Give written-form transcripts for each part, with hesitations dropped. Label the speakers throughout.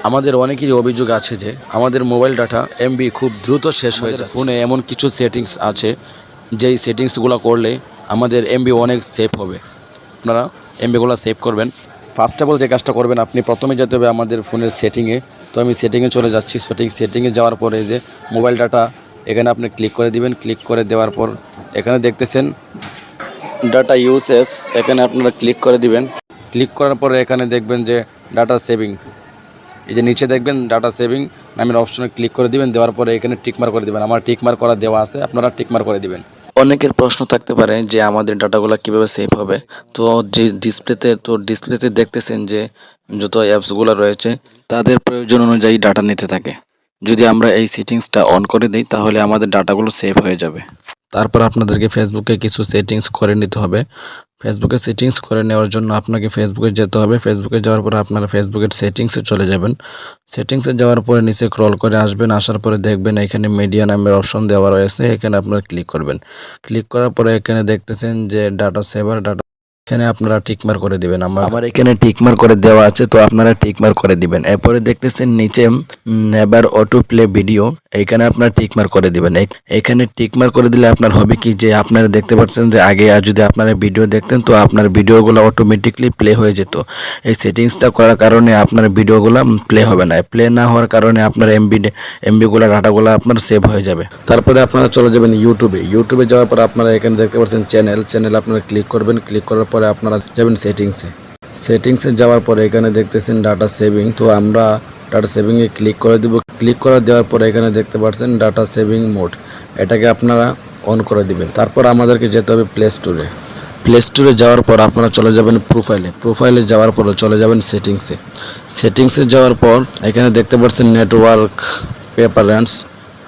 Speaker 1: আমাদের অনেকেরই অভিযোগ আছে যে আমাদের মোবাইল ডাটা এমবি খুব দ্রুত শেষ হয়ে যায়। ফোনে এমন কিছু সেটিংস আছে যেই সেটিংসগুলো করলে আমাদের এমবি অনেক সেভ হবে। আপনারা এমবিগুলো সেভ করবেন। ফার্স্ট অফ অল যে কাজটা করবেন, আপনি প্রথমে যেতে হবে আমাদের ফোনের সেটিংয়ে। তো আমি সেটিংয়ে চলে যাচ্ছি। সেটিংয়ে যাওয়ার পরে যে মোবাইল ডাটা এখানে আপনি ক্লিক করে দিবেন। ক্লিক করে দেওয়ার পর এখানে দেখতেছেন ডাটা ইউসেজ, এখানে আপনারা ক্লিক করে দিবেন। ক্লিক করার পরে এখানে দেখবেন যে ডাটা সেভিং, এই যে নিচে দেখবেন ডাটা সেভিং নামের অপশনে ক্লিক করে দিবেন। দেওয়ার পরে এখানে টিকমার্ক করে দিবেন। আমার টিকমার্ক করা দেওয়া আছে, আপনারা টিকমার্ক করে দিবেন। অনেকের প্রশ্ন থাকতে পারে যে আমাদের ডাটাগুলো কিভাবে সেভ হবে। তো যে ডিসপ্লেতে দেখতেছেন যে যত অ্যাপসগুলো রয়েছে তাদের প্রয়োজন অনুযায়ী ডাটা নিতে থাকে। যদি আমরা এই সেটিংসটা অন করে দিই তাহলে আমাদের ডাটাগুলো সেভ হয়ে যাবে। তারপর আপনাদেরকে ফেসবুকে কিছু সেটিংস করে নিতে হবে। ফেসবুকে সেটিংস করে নেওয়ার জন্য আপনাকে ফেসবুকে যেতে হবে। ফেসবুকে যাওয়ার পরে আপনারা ফেসবুকের সেটিংসে চলে যাবেন। সেটিংসে যাওয়ার পরে নিচে স্ক্রল করে আসবেন। আসার পরে দেখবেন এখানে মিডিয়া নামের অপশন দেওয়া রয়েছে, এখানে আপনারা ক্লিক করবেন। ক্লিক করার পরে এখানে দেখতেছেন যে ডাটা সেভার, এখানে আপনারা টিকমার্ক করে দিবেন। আমার এখানে টিকমার্ক করে দেওয়া আছে, তো আপনারা টিকমার্ক করে দিবেন। এরপরে দেখতেছেন নিচে নেভার অটো প্লে ভিডিও, এখানে আপনারা টিকমার্ক করে দিবেন। এখানে টিকমার্ক করে দিলে আপনার হবে কি যে আপনারা দেখতে পাচ্ছেন যে আগে আর যদি আপনারা ভিডিও দেখতেন তো আপনার ভিডিওগুলো অটোমেটিকলি প্লে হয়ে যেত। এই সেটিংসটা করার কারণে আপনার ভিডিওগুলো প্লে হবে না। প্লে না হওয়ার কারণে আপনার এমবিগুলো ডাটাগুলো আপনার সেভ হয়ে যাবে। তারপরে আপনারা চলে যাবেন ইউটিউবে যাওয়ার পর আপনারা এখানে দেখতে পাচ্ছেন চ্যানেল আপনারা ক্লিক করবেন। ক্লিক করার পরে আপনারা যাবেন সেটিংসে যাওয়ার পরে এখানে দেখতেছেন ডাটা সেভিং, তো আমরা ডাটা সেভিংয়ে ক্লিক করে দেব। ক্লিক করে দেওয়ার পরে এখানে দেখতে পাচ্ছেন ডাটা সেভিং মোড, এটাকে আপনারা অন করে দিবেন। তারপর আমাদেরকে যেতে হবে প্লে স্টোরে যাওয়ার পর আপনারা চলে যাবেন প্রোফাইলে যাওয়ার পর চলে যাবেন সেটিংসে যাওয়ার পর এখানে দেখতে পাচ্ছেন নেটওয়ার্ক প্রেফারেন্স,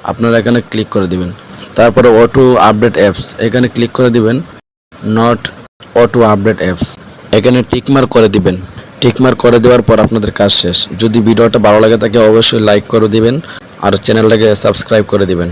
Speaker 1: আপনারা এখানে ক্লিক করে দিবেন। তারপরে অটো আপডেট অ্যাপস, এখানে ক্লিক করে দিবেন। নট অটো আপডেট অ্যাপস, এখানে টিকমার্ক করে দিবেন। টিকমার্ক করে দেওয়ার পর আপনাদের কাজ শেষ। যদি ভিডিওটা ভালো লাগে থাকে অবশ্যই লাইক করে দিবেন আর চ্যানেলটাকে সাবস্ক্রাইব করে দিবেন।